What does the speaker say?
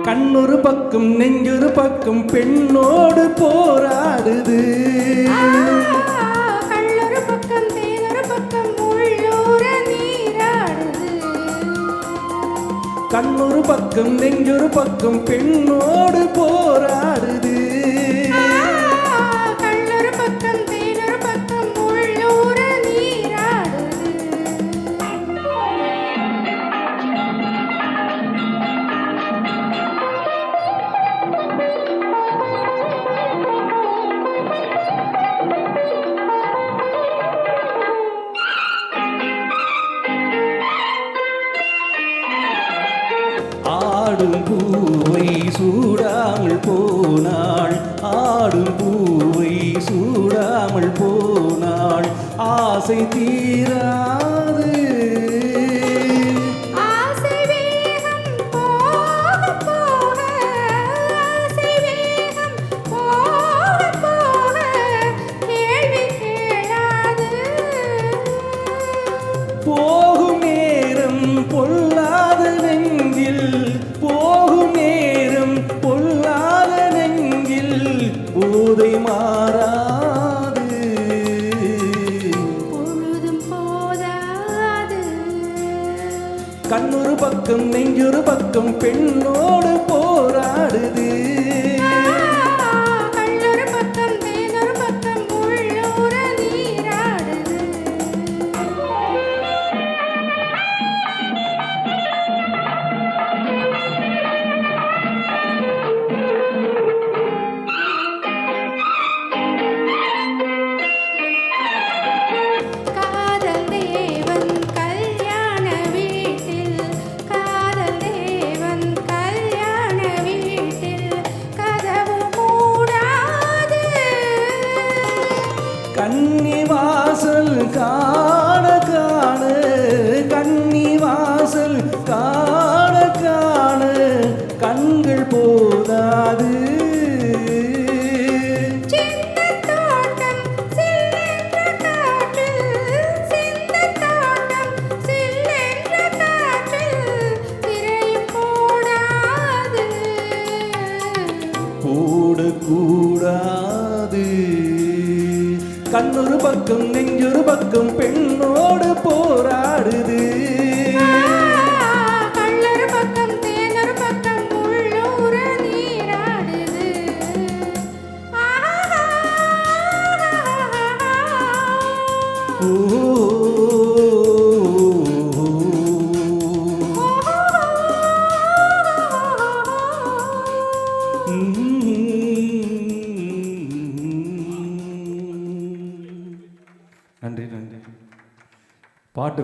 கண்ணொரு பக்கம் நெஞ்சொரு பக்கம் பெண்ணோடு போராடுது. கண்ணொரு பக்கம் தேனொரு பக்கம் உள்ளூர நீராடுது. கண்ணொரு பக்கம் நெஞ்சொரு பக்கம் பெண்ணோடு போராடுது. கண்ணொரு பக்கம் தேனொரு பக்கம் உள்ளூர நீராடுது. ஆடும் பூவை சூடாமல் போனாள், ஆடும் பூவை சூடாமல் போனாள், ஆசை தீராது. ஆசை வேகம் போக போக, ஆசை வேகம் போக போக கேள்வி கேளாது. போகும் நேரம் பொல்லாத நெஞ்சில், போகும் நேரம் பொல்லாத நெஞ்சில் போதை மாறாது. பொழுதும் போதாது. கண்ணொரு பக்கம் நெஞ்சொரு பக்கம் பெண்ணோடு போராடுது. கண்ணொரு பக்கம் தேனொரு பக்கம் உள்ளூர நீராடுது. காதல் தேவன் கல்யாண வீட்டில், காதல் தேவன் கல்யாண வீட்டில் கதவு மூடாது. கன்னிவாசல் காண காண, கன்னிவாசல் காண காண கண்கள் போதாது. சின்னத் தோட்டம் சில்லென்ற காற்றில், சின்னத் தோட்டம் சில்லென்ற காற்றில் திரையும் போடாது. போடக்கூடாது. கண்ணொரு பக்கம் நெஞ்சொரு பக்கம் பெண்ணோடு போராடுது. கண்ணொரு பக்கம் தேனொரு பக்கம் உள்ளூர நீராடுது. ஓ நன்றி நன்றி. பாட்டு